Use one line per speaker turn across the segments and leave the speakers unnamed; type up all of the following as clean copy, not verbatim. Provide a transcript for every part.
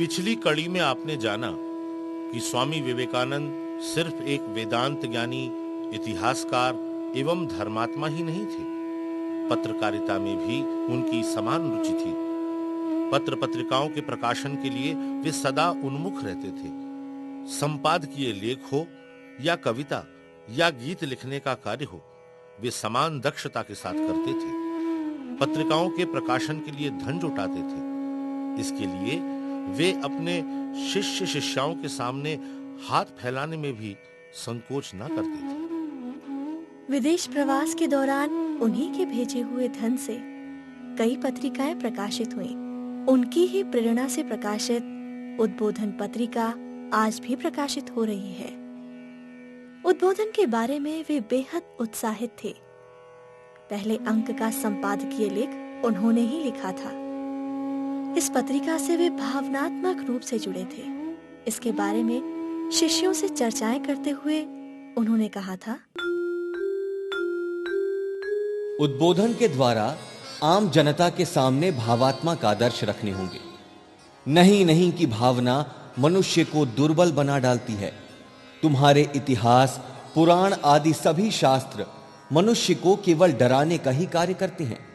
पिछली कड़ी में आपने जाना कि स्वामी विवेकानंद सिर्फ एक वेदांत ज्ञानी, इतिहासकार एवं धर्मात्मा ही नहीं थे। पत्रकारिता में भी उनकी समान रुचि थी। पत्र पत्रिकाओं के प्रकाशन के लिए वे सदा उन्मुख रहते थे। संपादकीय लेख हो या कविता या गीत लिखने का कार्य हो, वे समान दक्षता के साथ करते थे। पत्रिकाओं के प्रकाशन के लिए धन जुटाते थे। इसके लिए वे अपने शिष्य शिष्याओं के सामने हाथ फैलाने में भी संकोच न करते थे।
विदेश प्रवास के दौरान उन्हीं के भेजे हुए धन से कई पत्रिकाएं प्रकाशित हुईं। उनकी ही प्रेरणा से प्रकाशित उद्बोधन पत्रिका आज भी प्रकाशित हो रही है। उद्बोधन के बारे में वे बेहद उत्साहित थे। पहले अंक का संपादकीय लेख उन्होंने ही लिखा था। इस पत्रिका से वे भावनात्मक रूप से जुड़े थे। इसके बारे में शिष्यों से चर्चाएं करते हुए उन्होंने कहा था,
उद्बोधन के द्वारा आम जनता के सामने भावात्मक आदर्श रखने होंगे। नहीं की भावना मनुष्य को दुर्बल बना डालती है। तुम्हारे इतिहास, पुराण आदि सभी शास्त्र मनुष्य को केवल डराने का ही कार्य करते हैं।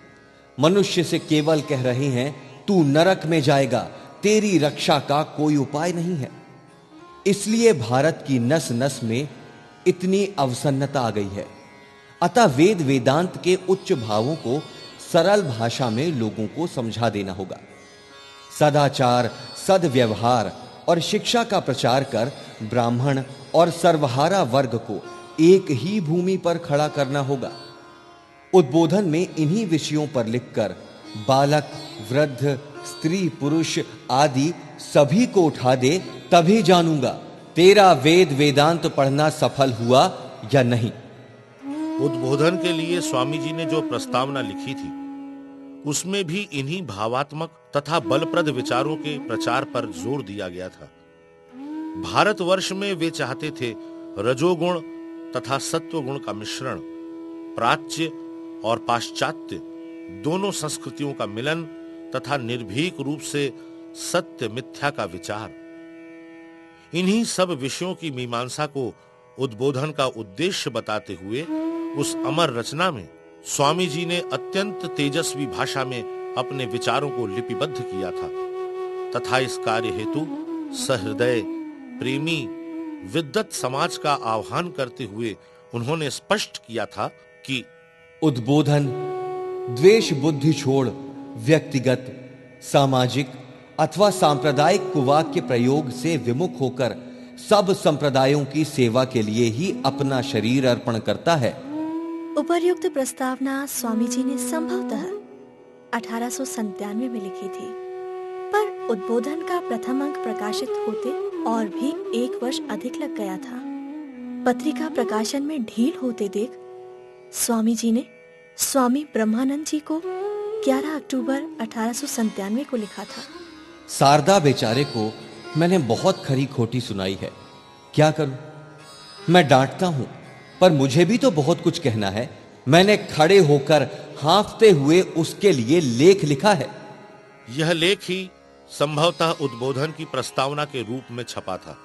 मनुष्य से केवल कह रहे हैं, तू नरक में जाएगा, तेरी रक्षा का कोई उपाय नहीं है। इसलिए भारत की नस नस में इतनी अवसन्नता आ गई है। अतः वेद वेदांत के उच्च भावों को सरल भाषा में लोगों को समझा देना होगा। सदाचार, सद्व्यवहार और शिक्षा का प्रचार कर ब्राह्मण और सर्वहारा वर्ग को एक ही भूमि पर खड़ा करना होगा। उद्बोधन में इन्हीं विषयों पर लिखकर बालक, वृद्ध, स्त्री, पुरुष आदि सभी को उठा दे, तभी जानूंगा तेरा वेद वेदांत पढ़ना सफल हुआ या नहीं।
उद्बोधन के लिए स्वामी जी ने जो प्रस्तावना लिखी थी, उसमें भी इन्हीं भावात्मक तथा बलप्रद विचारों के प्रचार पर जोर दिया गया था। भारतवर्ष में वे चाहते थे रजोगुण तथा सत्वगुण का मिश्रण, प्राच्य और पाश्चात्य दोनों संस्कृतियों का मिलन तथा निर्भीक रूप से सत्य मिथ्या का विचार। इन्हीं सब विषयों की मीमांसा को उद्बोधन का उद्देश्य बताते हुए उस अमर रचना में स्वामी जी ने अत्यंत तेजस्वी भाषा में अपने विचारों को लिपिबद्ध किया था तथा इस कार्य हेतु सहृदय, प्रेमी, विद्वत समाज का आह्वान करते हुए उन्होंने स्पष्ट किया था कि
उद्बोधन द्वेष बुद्धि छोड़ व्यक्तिगत, सामाजिक अथवा सांप्रदायिक कुवाक्य प्रयोग से विमुख होकर सब संप्रदायों की सेवा के लिए ही अपना शरीर अर्पण करता है।
उपर्युक्त प्रस्तावना स्वामी जी ने संभवतः 1897 में लिखी थी, पर उद्बोधन का प्रथम अंक प्रकाशित होते और भी 1 वर्ष अधिक लग गया था। पत्रिका प्रकाशन में ढील होते देख स्वामी जी ने स्वामी ब्रह्मानंद जी को 11 अक्टूबर 1897 को लिखा था।
शारदा बेचारे को मैंने बहुत खरी खोटी सुनाई है, क्या करूं? मैं डांटता हूं, पर मुझे भी तो बहुत कुछ कहना है। मैंने खड़े होकर हांफते हुए उसके लिए लेख लिखा है।
यह लेख ही संभवतः उद्बोधन की प्रस्तावना के रूप में छपा था।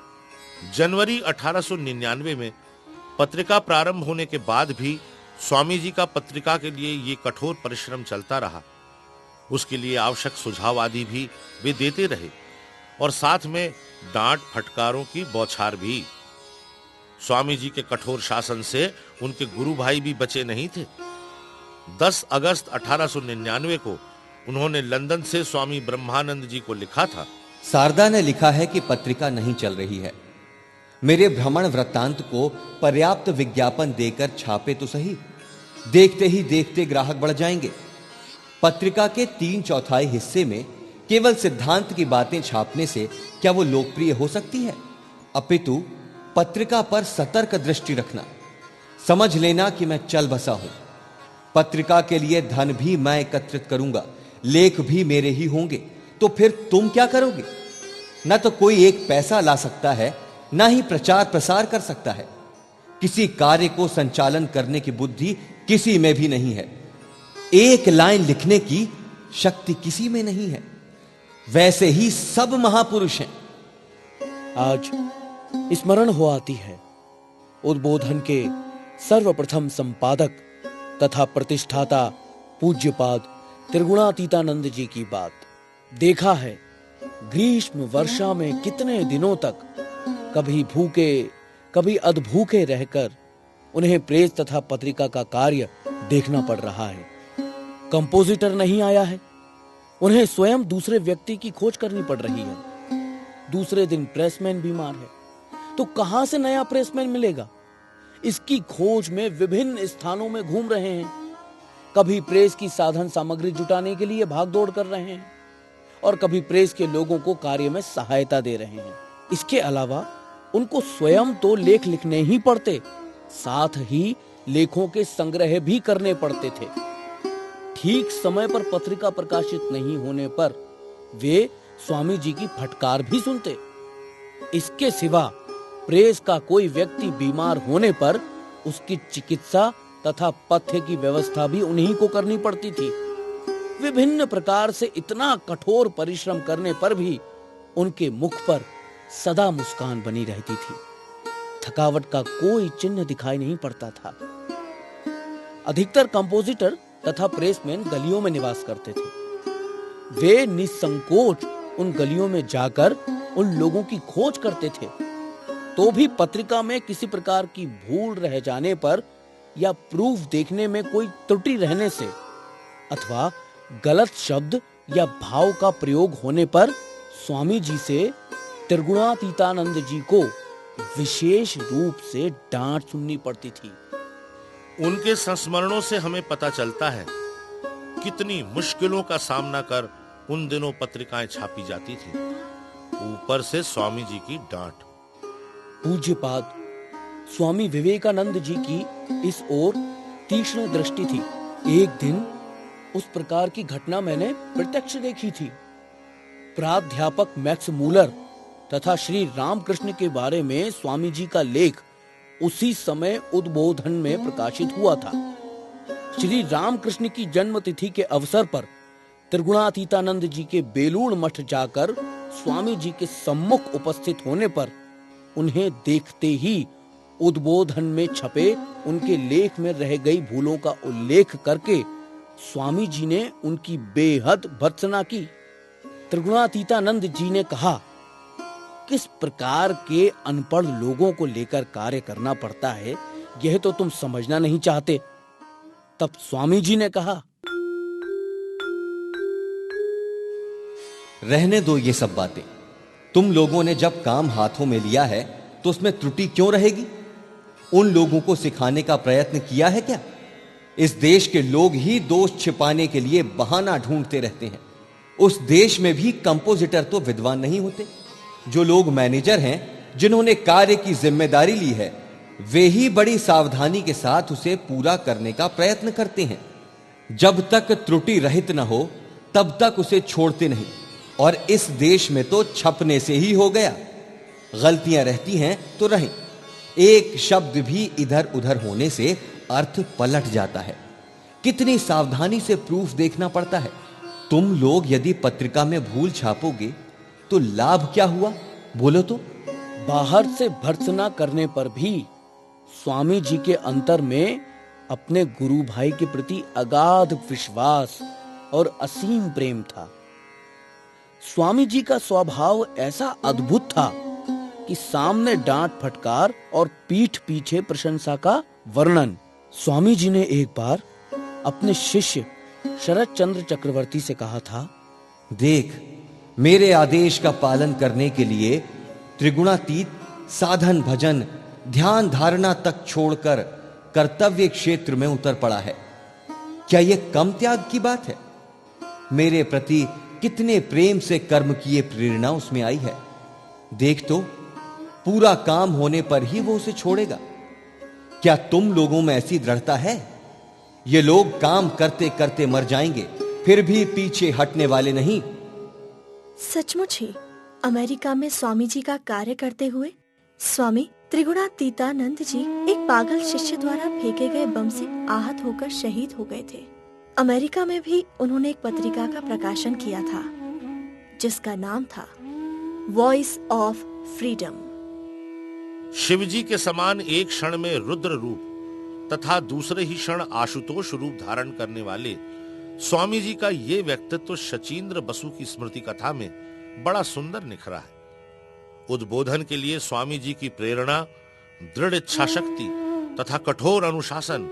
जनवरी 1899 में पत्रिका प्रारंभ होने के बाद भी स्वामी जी का पत्रिका के लिए ये कठोर परिश्रम चलता रहा। उसके लिए आवश्यक सुझाव आदि भी वे देते रहे और साथ में डांट फटकारों की बौछार भी। स्वामी जी के कठोर शासन से उनके गुरु भाई भी बचे नहीं थे। 10 अगस्त 1899 को उन्होंने लंदन से स्वामी ब्रह्मानंद जी को लिखा था।
शारदा ने लिखा है कि पत्रिका नहीं चल रही है। मेरे भ्रमण वृत्तांत को पर्याप्त विज्ञापन देकर छापे तो सही, देखते ही देखते ग्राहक बढ़ जाएंगे। पत्रिका के 3/4 हिस्से में केवल सिद्धांत की बातें छापने से क्या वो लोकप्रिय हो सकती है? अपितु पत्रिका पर सतर्क दृष्टि रखना। समझ लेना कि मैं चल बसा हूं। पत्रिका के लिए धन भी मैं एकत्रित करूंगा, लेख भी मेरे ही होंगे। तो फिर तुम क्या करोगे? न तो कोई एक पैसा ला सकता है, न ही प्रचार प्रसार कर सकता है। किसी कार्य को संचालन करने की बुद्धि किसी में भी नहीं है। एक लाइन लिखने की शक्ति किसी में नहीं है। वैसे ही सब महापुरुष हैं।
आज स्मरण हो आती है उद्बोधन के सर्वप्रथम संपादक तथा प्रतिष्ठाता पूज्यपाद त्रिगुणातीतानंद जी की बात। देखा है ग्रीष्म वर्षा में कितने दिनों तक कभी भूखे कभी अधभूखे रहकर उन्हें प्रेस तथा पत्रिका का कार्य देखना पड़ रहा है। कंपोजिटर नहीं आया है, उन्हें स्वयं दूसरे व्यक्ति की खोज करनी पड़ रही है। दूसरे दिन प्रेसमैन बीमार है, तो कहां से नया प्रेसमैन मिलेगा? इसकी खोज में विभिन्न स्थानों में घूम रहे हैं। कभी प्रेस की साधन सामग्री जुटाने के लिए भागदौड़ कर रहे हैं और कभी प्रेस के लोगों को कार्य में सहायता दे रहे हैं। इसके अलावा उनको स्वयं तो लेख लिखने ही पड़ते, साथ ही लेखों के संग्रह भी करने पड़ते थे। ठीक समय पर पत्रिका प्रकाशित नहीं होने पर वे स्वामी जी की फटकार भी सुनते। इसके सिवा प्रेस का कोई व्यक्ति बीमार होने पर उसकी चिकित्सा तथा पथ्य की व्यवस्था भी उन्हीं को करनी पड़ती थी। विभिन्न प्रकार से इतना कठोर परिश्रम करने पर भी उनके मुख पर सदा मुस्कान बनी रहती थी। थकावट का कोई चिन्ह दिखाई नहीं पड़ता था। अधिकतर कंपोजिटर तथा प्रेसमैन गलियों में निवास करते थे। वे निसंकोच उन गलियों में जाकर उन लोगों की खोज करते थे। तो भी पत्रिका में किसी प्रकार की भूल रह जाने पर या प्रूफ देखने में कोई त्रुटि रहने से अथवा गलत शब्द या भाव का प्रयोग होने पर स्वामी जी से त्रिगुणातीतानंद जी को विशेष रूप से डांट सुननी पड़ती थी।
उनके संस्मरणों से हमें पता चलता है कितनी मुश्किलों का सामना कर उन दिनों पत्रिकाएं छापी जाती थी। ऊपर से स्वामी जी की डांट।
पूज्यपाद स्वामी विवेकानंद जी की इस ओर तीक्ष्ण दृष्टि थी। एक दिन उस प्रकार की घटना मैंने प्रत्यक्ष देखी थी। प्राध्यापक मैक्स मूलर तथा श्री रामकृष्ण के बारे में स्वामी जी का लेख उसी समय उद्बोधन में प्रकाशित हुआ था। श्री रामकृष्ण की जन्म तिथि के अवसर पर त्रिगुणातीतानंद जी के बेलूड़ मठ जाकर स्वामी जी के सम्मुख उपस्थित होने पर उन्हें देखते ही उद्बोधन में छपे उनके लेख में रह गई भूलों का उल्लेख करके स्वामी जी ने उनकी बेहद भर्त्सना की। त्रिगुणातीतानंद जी ने कहा, किस प्रकार के अनपढ़ लोगों को लेकर कार्य करना पड़ता है यह तो तुम समझना नहीं चाहते। तब स्वामी जी ने कहा,
रहने दो ये सब बातें। तुम लोगों ने जब काम हाथों में लिया है तो उसमें त्रुटि क्यों रहेगी? उन लोगों को सिखाने का प्रयत्न किया है क्या? इस देश के लोग ही दोष छिपाने के लिए बहाना ढूंढते रहते हैं। उस देश में भी कंपोजिटर तो विद्वान नहीं होते। जो लोग मैनेजर हैं, जिन्होंने कार्य की जिम्मेदारी ली है, वे ही बड़ी सावधानी के साथ उसे पूरा करने का प्रयत्न करते हैं। जब तक त्रुटि रहित न हो तब तक उसे छोड़ते नहीं। और इस देश में तो छपने से ही हो गया। गलतियां रहती हैं तो रहें, एक शब्द भी इधर उधर होने से अर्थ पलट जाता है। कितनी सावधानी से प्रूफ देखना पड़ता है। तुम लोग यदि पत्रिका में भूल छापोगे तो लाभ क्या हुआ, बोलो तो?
बाहर से भर्त्सना करने पर भी स्वामी जी के अंतर में अपने गुरु भाई के प्रति अगाध विश्वास और असीम प्रेम था। स्वामी जी का स्वभाव ऐसा अद्भुत था कि सामने डांट फटकार और पीठ पीछे प्रशंसा का वर्णन। स्वामी जी ने एक बार अपने शिष्य शरद चंद्र चक्रवर्ती से कहा था,
देख, मेरे आदेश का पालन करने के लिए त्रिगुणातीत साधन भजन ध्यान धारणा तक छोड़कर कर्तव्य क्षेत्र में उतर पड़ा है। क्या यह कम त्याग की बात है? मेरे प्रति कितने प्रेम से कर्म किए प्रेरणा उसमें आई है। देख तो, पूरा काम होने पर ही वो उसे छोड़ेगा। क्या तुम लोगों में ऐसी दृढ़ता है? ये लोग काम करते करते मर जाएंगे, फिर भी पीछे हटने वाले नहीं।
सचमुच ही अमेरिका में स्वामी जी का कार्य करते हुए स्वामी त्रिगुणातीतानंद जी एक पागल शिष्य द्वारा फेंके गए बम से आहत होकर शहीद हो गए थे। अमेरिका में भी उन्होंने एक पत्रिका का प्रकाशन किया था जिसका नाम था वॉइस ऑफ फ्रीडम।
शिवजी के समान एक क्षण में रुद्र रूप तथा दूसरे ही क्षण आशुतोष रूप धारण करने वाले स्वामी जी का ये व्यक्तित्व शचीन्द्र बसु की स्मृति कथा में बड़ा सुंदर निखरा है। उद्बोधन के लिए स्वामी जी की प्रेरणा, दृढ़ इच्छा शक्ति तथा कठोर अनुशासन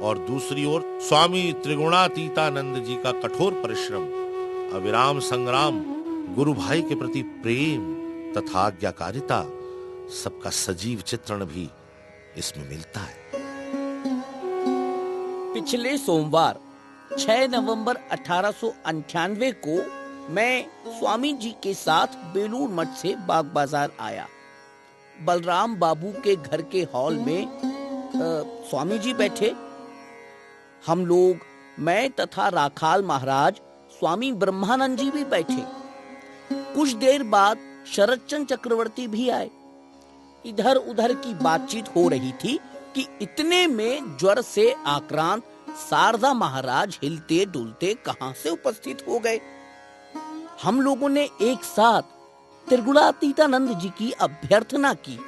और दूसरी ओर स्वामी त्रिगुणातीतानंद जी का कठोर परिश्रम, अविराम संग्राम, गुरु भाई के प्रति प्रेम तथा आज्ञाकारिता, सबका सजीव चित्रण भी इसमें मिलता है।
पिछले सोमवार 6 नवंबर 1898 को मैं स्वामी जी के साथ बेलूर मठ से बाग बाजार आया। बलराम बाबू के घर के हॉल में स्वामी जी बैठे। हम लोग, मैं तथा राखाल महाराज, स्वामी ब्रह्मानंद जी भी बैठे। कुछ देर बाद शरदचंद्र चक्रवर्ती भी आए। इधर उधर की बातचीत हो रही थी कि इतने में ज्वर से आक्रांत शारदा महाराज हिलते डुलते कहां से उपस्थित हो गए। हम लोगों ने एक साथ त्रिगुणातीतानंद जी की अभ्यर्थना की,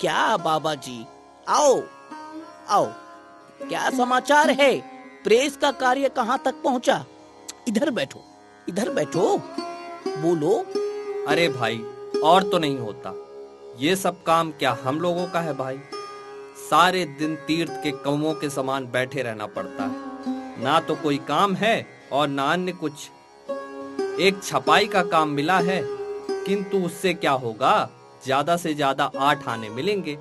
क्या बाबा जी, आओ आओ, क्या समाचार है? प्रेस का कार्य कहां तक पहुंचा? इधर बैठो, इधर बैठो, बोलो।
अरे भाई, और तो नहीं होता। ये सब काम क्या हम लोगों का है भाई? सारे दिन तीर्थ के कौवों के समान बैठे रहना पड़ता है। ना तो कोई काम है और ना अन्य कुछ। एक छपाई का काम मिला है, किंतु उससे क्या होगा? ज्यादा से ज्यादा 8 आने मिलेंगे।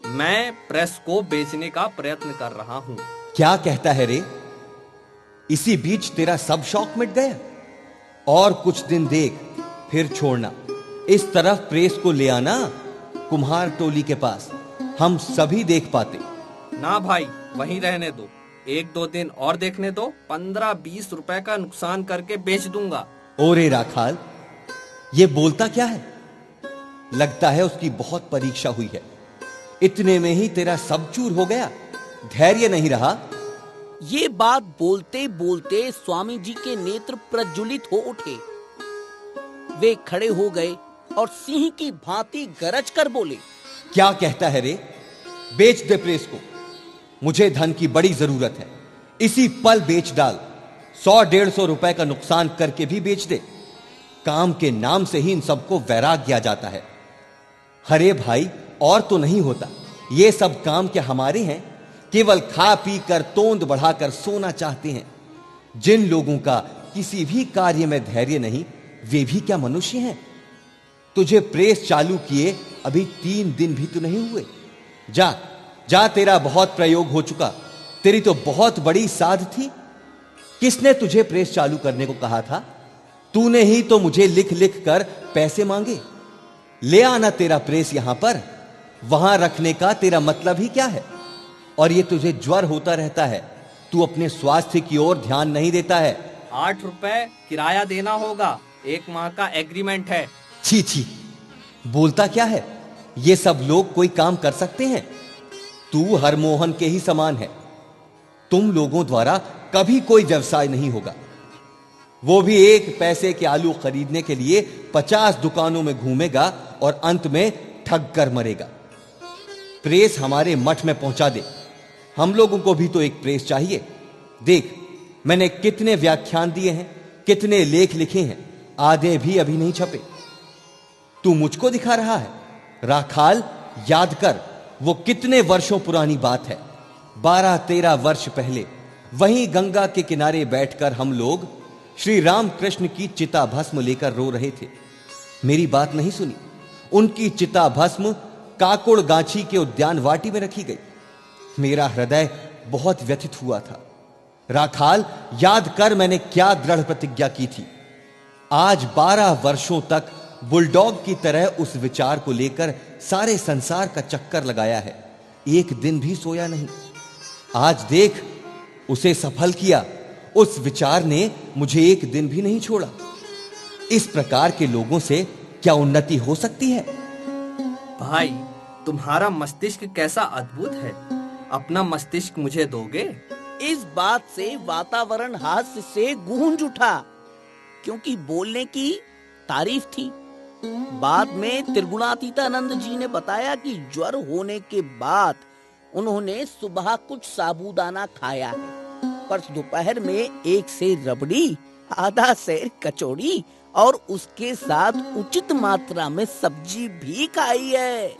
मैं प्रेस को बेचने का प्रयत्न कर रहा हूँ।
क्या कहता है रे? इसी बीच तेरा सब शौक मिट गया? और कुछ दिन देख, फिर छोड़ना। इस तरफ प्रेस को ले आना कुम्हार टोली के पास, हम सभी देख पाते।
ना भाई, वहीं रहने दो। 1-2 दिन और देखने दो। 15-20 रुपए का नुकसान करके बेच दूंगा।
ओरे राखाल, ये बोलता क्या है? लगता है उसकी बहुत परीक्षा हुई है। इतने में ही तेरा सब चूर हो गया, धैर्य नहीं रहा।
ये बात बोलते बोलते स्वामी जी के नेत्र प्रज्वलित हो उठे। वे खड़े हो गए और सिंह की भांति गरज कर बोले,
क्या कहता है रे? बेच दे प्रेस को। मुझे धन की बड़ी जरूरत है। इसी पल बेच डाल। 100-150 रुपए का नुकसान करके भी बेच दे। काम के नाम से ही इन सबको वैराग्य आ जाता है। अरे भाई, और तो नहीं होता। ये सब काम क्या हमारे हैं? केवल खा पी कर तोंद बढ़ाकर सोना चाहते हैं। जिन लोगों का किसी भी कार्य में धैर्य नहीं, वे भी क्या मनुष्य हैं? तुझे प्रेस चालू किए अभी 3 दिन भी तो नहीं हुए। जा जा, तेरा बहुत प्रयोग हो चुका। तेरी तो बहुत बड़ी साध थी। किसने तुझे प्रेस चालू करने को कहा था? तूने ही तो मुझे लिख लिख कर पैसे मांगे। ले आना तेरा प्रेस यहां पर। वहां रखने का तेरा मतलब ही क्या है? और ये तुझे ज्वर होता रहता है, तू अपने स्वास्थ्य की ओर ध्यान नहीं देता है।
8 रुपए किराया देना होगा। 1 माह का एग्रीमेंट है।
छी छी, बोलता क्या है? ये सब लोग कोई काम कर सकते हैं? तू हरमोहन के ही समान है। तुम लोगों द्वारा कभी कोई व्यवसाय नहीं होगा। वो भी 1 पैसे के आलू खरीदने के लिए 50 दुकानों में घूमेगा और अंत में ठग कर मरेगा। प्रेस हमारे मठ में पहुंचा दे। हम लोगों को भी तो एक प्रेस चाहिए। देख, मैंने कितने व्याख्यान दिए हैं, कितने लेख लिखे हैं, आधे भी अभी नहीं छपे। तू मुझको दिखा रहा है? राखाल, याद कर, वो कितने वर्षों पुरानी बात है। 12-13 वर्ष पहले वहीं गंगा के किनारे बैठकर हम लोग श्री रामकृष्ण की चिता भस्म लेकर रो रहे थे। मेरी बात नहीं सुनी। उनकी चिता भस्म काकुड़ गाछी के उद्यान वाटी में रखी गई। मेरा हृदय बहुत व्यथित हुआ था। राखाल, याद कर मैंने क्या दृढ़ प्रतिज्ञा की थी। आज 12 वर्षों तक बुलडॉग की तरह उस विचार को लेकर सारे संसार का चक्कर लगाया है। एक दिन भी सोया नहीं। आज देख, उसे सफल किया। उस विचार ने मुझे एक दिन भी नहीं छोड़ा। इस प्रकार के लोगों से क्या उन्नति हो सकती है?
भाई, तुम्हारा मस्तिष्क कैसा अद्भुत है। अपना मस्तिष्क मुझे दोगे?
इस बात से वातावरण हास्य से गूंज उठा। क्योंकि बोलने की तारीफ थी। बाद में त्रिगुणातीतानंद जी ने बताया कि ज्वर होने के बाद उन्होंने सुबह कुछ साबूदाना खाया है, पर दोपहर में 1 सेर रबड़ी, आधा सेर कचौड़ी और उसके साथ उचित मात्रा में सब्जी भी खाई है।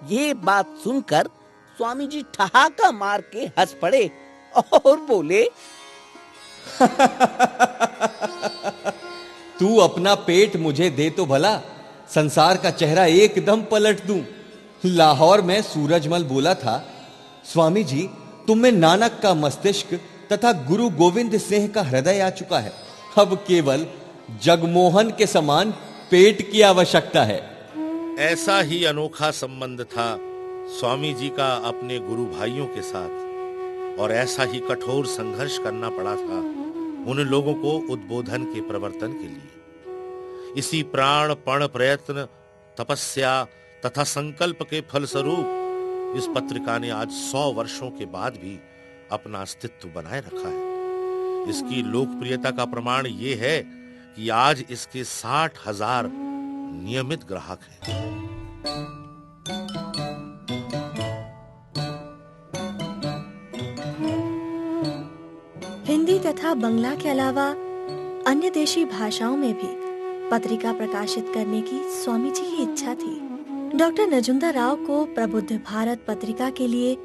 ये बात सुनकर स्वामी जी ठहाका मार के हंस पड़े और बोले,
तू अपना पेट मुझे दे तो भला, संसार का चेहरा एकदम पलट दूं। लाहौर में सूरजमल बोला था, स्वामी जी तुम में नानक का मस्तिष्क तथा गुरु गोविंद सिंह का हृदय आ चुका है, अब केवल जगमोहन के समान पेट की आवश्यकता है।
ऐसा ही अनोखा संबंध था स्वामी जी का अपने गुरु भाइयों के साथ, और ऐसा ही कठोर संघर्ष करना पड़ा था उन लोगों को उद्बोधन के प्रवर्तन के लिए। इसी प्राण पण प्रयत्न, तपस्या तथा संकल्प के फलस्वरूप इस पत्रिका ने आज 100 वर्षों के बाद भी अपना अस्तित्व बनाए रखा है। इसकी लोकप्रियता का प्रमाण यह है कि आज इसके 60,000 नियमित ग्राहक हैं।
हिंदी तथा बंगला के अलावा अन्य देशी भाषाओं में भी पत्रिका प्रकाशित करने की स्वामी जी की इच्छा थी। डॉक्टर नजुंदा राव को प्रबुद्ध भारत पत्रिका के लिए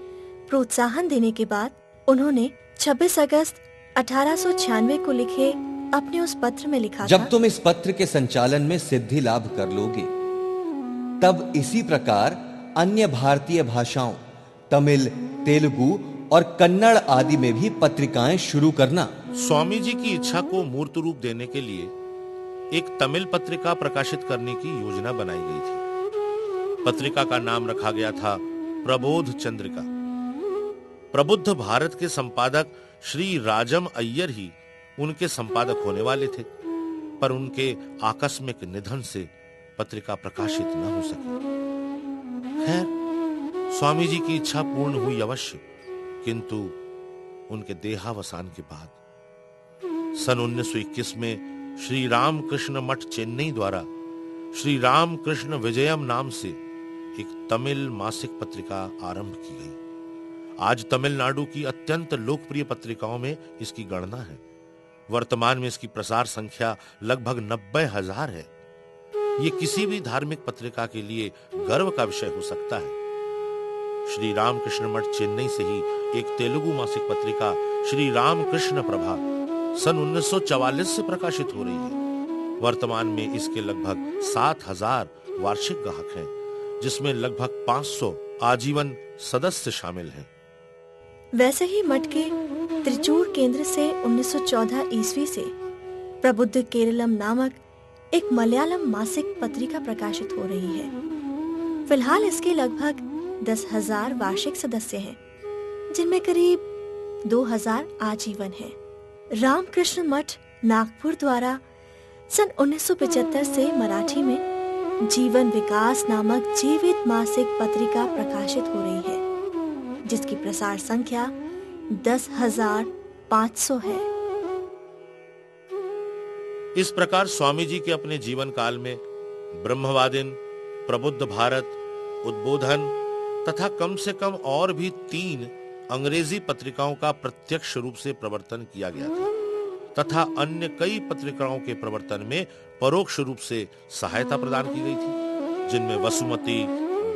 प्रोत्साहन देने के बाद उन्होंने 26 अगस्त 1896 को लिखे अपने उस पत्र में लिखा
जब
था,
तुम इस पत्र के संचालन में सिद्धि लाभ कर लोगे, तब इसी प्रकार अन्य भारतीय भाषाओं तमिल, तेलुगु और कन्नड़ आदि में भी पत्रिकाएं शुरू करना।
स्वामी जी की इच्छा को मूर्त रूप देने के लिए एक तमिल पत्रिका प्रकाशित करने की योजना बनाई गई थी। पत्रिका का नाम रखा गया था प्रबोध चंद्रिका। प्रबुद्ध भारत के संपादक श्री राजम अय्यर ही उनके संपादक होने वाले थे, पर उनके आकस्मिक निधन से पत्रिका प्रकाशित न हो सकी। खैर, स्वामी जी की इच्छा पूर्ण हुई अवश्य, किंतु उनके देहावसान के बाद सन 1921 में श्री रामकृष्ण मठ चेन्नई द्वारा श्री रामकृष्ण विजयम नाम से एक तमिल मासिक पत्रिका आरंभ की गई। आज तमिलनाडु की अत्यंत लोकप्रिय पत्रिकाओं में इसकी गणना है। वर्तमान में इसकी प्रसार संख्या लगभग 90,000 है। ये किसी भी धार्मिक पत्रिका के लिए गर्व का विषय हो सकता है। श्री रामकृष्ण मठ चेन्नई से ही एक तेलुगु मासिक पत्रिका श्री रामकृष्ण प्रभा सन 1944 से प्रकाशित हो रही है। वर्तमान में इसके लगभग 7,000 वार्षिक ग्राहक हैं, जिसमें लगभग 500 आजीवन सदस्य शामिल हैं।
वैसे ही मठ के त्रिचूर केंद्र से 1914 ईस्वी से प्रबुद्ध केरलम नामक एक मलयालम मासिक पत्रिका प्रकाशित हो रही है। फिलहाल इसके लगभग 10,000 वार्षिक सदस्य हैं, जिनमें करीब 2,000 आजीवन हैं। रामकृष्ण मठ नागपुर द्वारा सन 1975 से मराठी में जीवन विकास नामक जीवित मासिक पत्रिका प्रकाशित हो रही है, जिसकी प्रसार संख्या 10,500 है।
इस प्रकार स्वामी जी के अपने जीवन काल में ब्रह्मवादिन, प्रबुद्ध भारत, उद्बोधन तथा कम से कम और भी 3 अंग्रेजी पत्रिकाओं का प्रत्यक्ष रूप से प्रवर्तन किया गया था, तथा अन्य कई पत्रिकाओं के प्रवर्तन में परोक्ष रूप से सहायता प्रदान की गई थी, जिनमें वसुमती,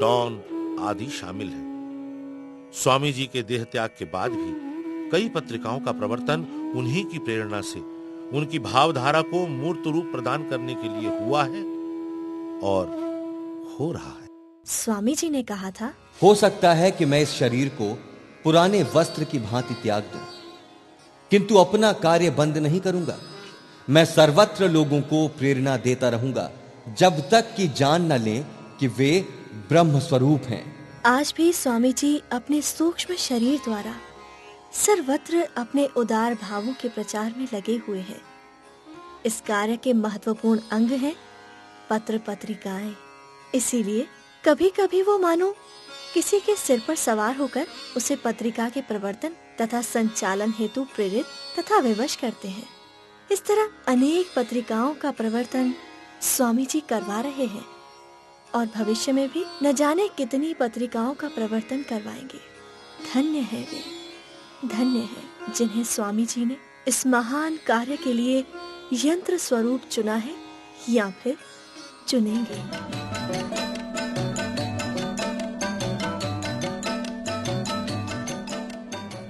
डॉन आदि शामिल हैं। स्वामी जी के देह त्याग के बाद भी कई पत्रिकाओं का प्रवर्तन उन्हीं की प्रेरणा से उनकी भावधारा को मूर्त रूप प्रदान करने के लिए हुआ है और हो रहा है।
स्वामी जी ने कहा था,
हो सकता है कि मैं इस शरीर को पुराने वस्त्र की भांति त्याग दूं, किंतु अपना कार्य बंद नहीं करूंगा। मैं सर्वत्र लोगों को प्रेरणा देता रहूंगा, जब तक कि जान न लें कि वे ब्रह्म स्वरूप हैं।
आज भी स्वामी जी अपने सूक्ष्म शरीर द्वारा सर्वत्र अपने उदार भावों के प्रचार में लगे हुए हैं। इस कार्य के महत्वपूर्ण अंग हैं पत्र पत्रिकाएं। इसीलिए कभी कभी वो मानो किसी के सिर पर सवार होकर उसे पत्रिका के प्रवर्तन तथा संचालन हेतु प्रेरित तथा विवश करते हैं। इस तरह अनेक पत्रिकाओं का प्रवर्तन स्वामी जी करवा रहे हैं और भविष्य में भी न जाने कितनी पत्रिकाओं का प्रवर्तन करवाएंगे। धन्य है वे, धन्य है जिन्हें स्वामी जी ने इस महान कार्य के लिए यंत्र स्वरूप चुना है या फिर चुनेंगे।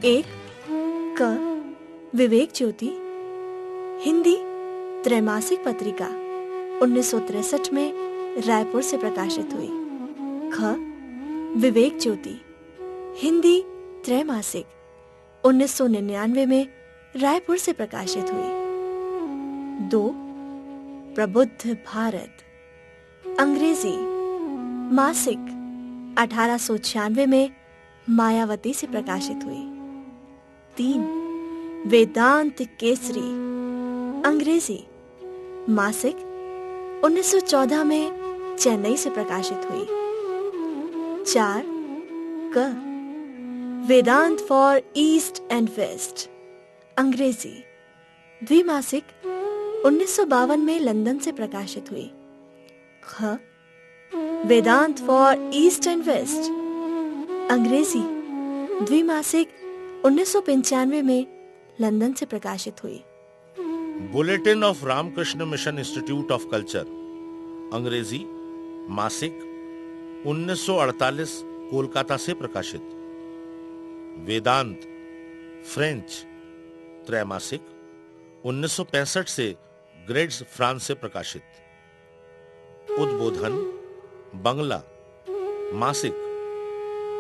एक क विवेक ज्योति हिंदी त्रैमासिक पत्रिका 1963 में रायपुर से प्रकाशित हुई। ख विवेक ज्योति हिंदी त्रैमासिक 1999 में रायपुर से प्रकाशित हुई। 2 प्रबुद्ध भारत अंग्रेजी मासिक 1896 में मायावती से प्रकाशित हुई। 3 वेदांत केसरी अंग्रेजी मासिक 1914 में चेन्नई से प्रकाशित हुई। 4 क Vedanta for East and West अंग्रेजी द्विमासिक 1952 में लंदन से प्रकाशित हुई। ख Vedanta for East and West अंग्रेजी द्विमासिक 1995 में लंदन से प्रकाशित हुई।
Bulletin of Ramakrishna Mission Institute of Culture अंग्रेजी मासिक 1948 कोलकाता से प्रकाशित। वेदांत फ्रेंच त्रैमासिक 1965 से ग्रेड्स फ्रांस से प्रकाशित। उद्बोधन बंगला मासिक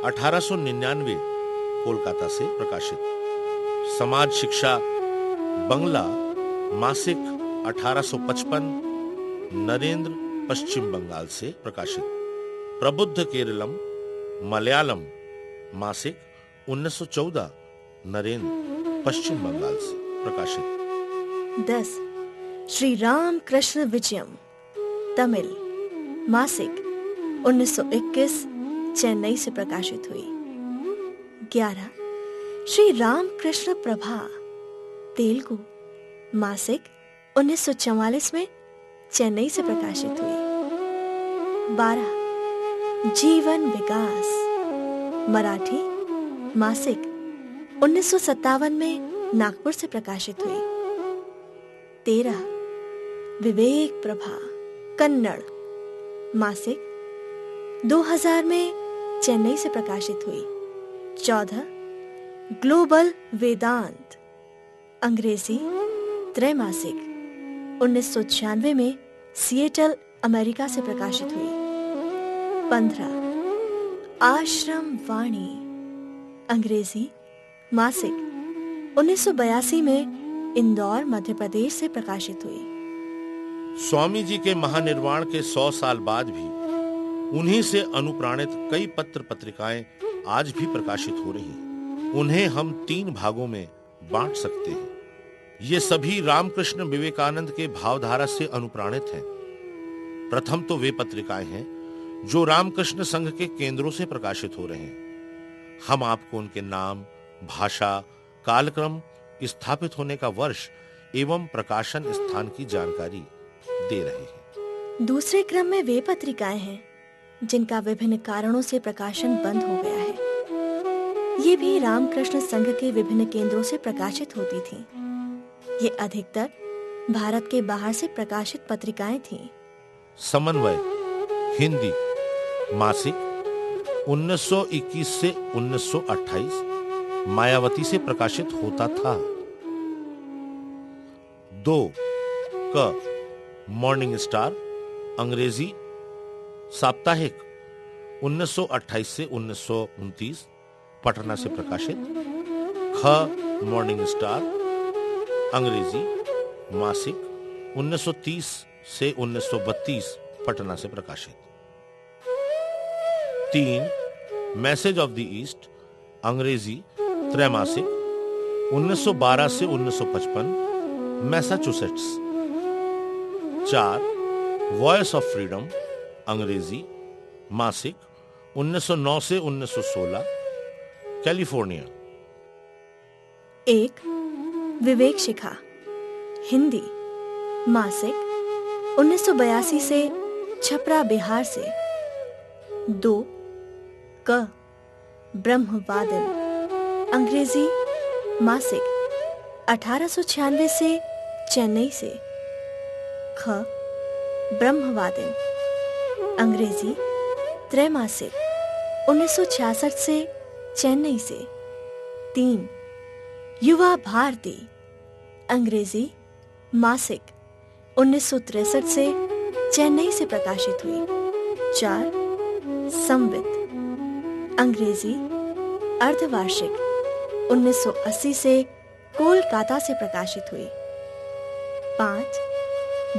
1899 कोलकाता से प्रकाशित। समाज शिक्षा बंगला मासिक 1855 नरेंद्र पश्चिम बंगाल से प्रकाशित। प्रबुद्ध केरलम मलयालम मासिक 1914 नरेंद्र पश्चिम बंगाल से प्रकाशित।
10 श्री राम कृष्ण विजयम तमिल मासिक 1921 चेन्नई से प्रकाशित हुई। 11 श्री राम कृष्ण प्रभा तेलुगु मासिक 1944 में चेन्नई से प्रकाशित हुई। 12 जीवन विकास मराठी मासिक 1957 में नागपुर से प्रकाशित हुई। 13 विवेक प्रभा कन्नड़ मासिक 2000 में चेन्नई से प्रकाशित हुई। 14 ग्लोबल वेदांत अंग्रेजी त्रैमासिक 1996 में सिएटल अमेरिका से प्रकाशित हुई। 15 आश्रम वाणी अंग्रेजी मासिक 1982 में इंदौर मध्य प्रदेश से प्रकाशित हुई।
स्वामी जी के महानिर्वाण के 100 साल बाद भी उन्हीं से अनुप्राणित कई पत्र पत्रिकाएं आज भी प्रकाशित हो रही हैं। उन्हें हम 3 भागों में बांट सकते हैं। ये सभी रामकृष्ण विवेकानंद के भावधारा से अनुप्राणित हैं। प्रथम तो वे पत्रिकाएं हैं जो रामकृष्ण संघ के केंद्रों से प्रकाशित हो रहे हैं। हम आपको उनके नाम, भाषा, कालक्रम, स्थापित होने का वर्ष एवं प्रकाशन स्थान की जानकारी दे रहे हैं।
दूसरे क्रम में वे पत्रिकाएं हैं जिनका विभिन्न कारणों से प्रकाशन बंद हो गया है। ये भी रामकृष्ण संघ के विभिन्न केंद्रों से प्रकाशित होती थीं। ये अधिकतर भारत के बाहर से प्रकाशित पत्रिकाएं थीं।
समन्वय हिंदी मासिक 1921 से 1928 मायावती से प्रकाशित होता था। 2 क मॉर्निंग स्टार अंग्रेजी साप्ताहिक 1928 से 1929 पटना से प्रकाशित। ख मॉर्निंग स्टार अंग्रेजी मासिक 1930 से 1932 पटना से प्रकाशित। 3 मैसेज ऑफ द ईस्ट अंग्रेजी त्रैमासिक 1912 से 1955 मैसाचुसेट्स। 4 वॉइस ऑफ फ्रीडम अंग्रेजी मासिक 1909 से 1916 कैलिफोर्निया।
1 विवेक शिखा हिंदी मासिक 1982 से छपरा बिहार से। 2 क ब्रह्मवादन अंग्रेजी मासिक 1896 से चेन्नई से। ख ब्रह्मवादन अंग्रेजी त्रैमासिक 1966 से चेन्नई से। 3 युवा भारती अंग्रेजी मासिक 1963 से चेन्नई से प्रकाशित हुई। 4 संवित अंग्रेजी अर्धवार्षिक 1980 से कोलकाता से प्रकाशित हुई। 5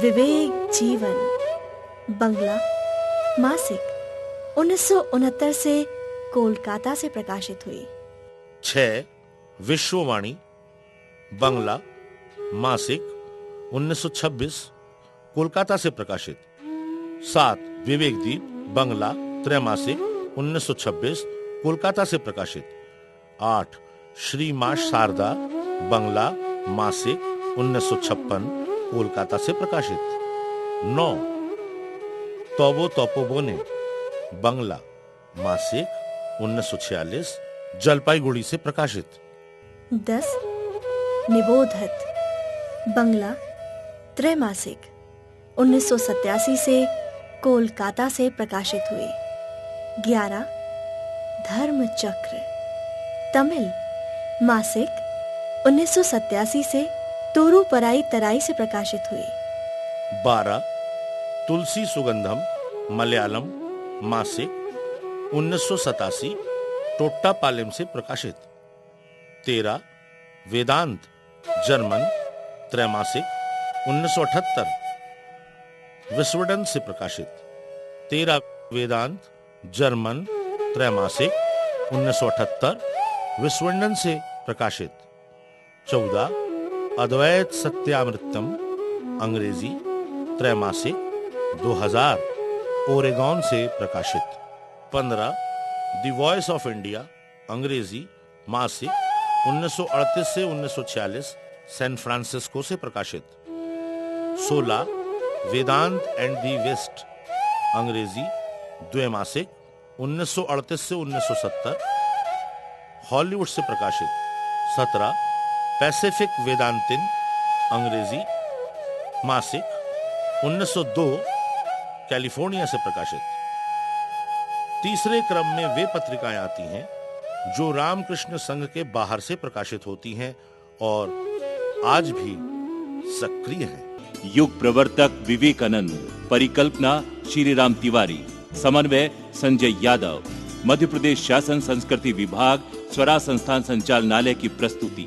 विवेक जीवन बंगला मासिक 1969 से कोलकाता से प्रकाशित हुई।
6 विश्ववाणी बंगला मासिक 1926 कोलकाता से प्रकाशित। 7 विवेक दीप बंगला त्रैमासिक 1926 कोलकाता से प्रकाशित। 8 श्री मां शारदा बंगला मासिक 1956 कोलकाता से प्रकाशित। 9 तोबो तोपोबोने बंगला मासिक 1946 जलपाईगुड़ी से प्रकाशित।
10 निबोधत बंगला त्रैमासिक 1987 से कोलकाता से प्रकाशित हुई। 11 धर्मचक्र तमिल मासिक 1987 से तोरूपराई तराई से प्रकाशित हुई।
12 तुलसी सुगंधम मलयालम मासिक 1987 टोट्टापालेम से प्रकाशित। 13 वेदांत जर्मन त्रैमासिक 1978 विस्वडन से प्रकाशित। 13 वेदांत जर्मन त्रैमासिक 1978 विस्वडन से प्रकाशित। 14 अद्वैत सत्यामृतम अंग्रेजी त्रैमासिक 2000 ओरेगॉन से प्रकाशित। 15 द वॉइस ऑफ इंडिया अंग्रेजी मासिक 1938 से 1946 सैन फ्रांसिस्को से प्रकाशित। 16 वेदांत एंड दी वेस्ट अंग्रेजी द्वैमासिक 1938 से 1970 हॉलीवुड से प्रकाशित। 17 पैसिफिक वेदांतिन अंग्रेजी मासिक 1902 कैलिफोर्निया से प्रकाशित। तीसरे क्रम में वे पत्रिकाएं आती हैं जो रामकृष्ण संघ के बाहर से प्रकाशित होती हैं और आज भी सक्रिय हैं।
युग प्रवर्तक विवेकानंद, परिकल्पना श्री राम तिवारी, समन्वय संजय यादव, मध्य प्रदेश शासन संस्कृति विभाग, स्वराज संस्थान संचालनालय की प्रस्तुति।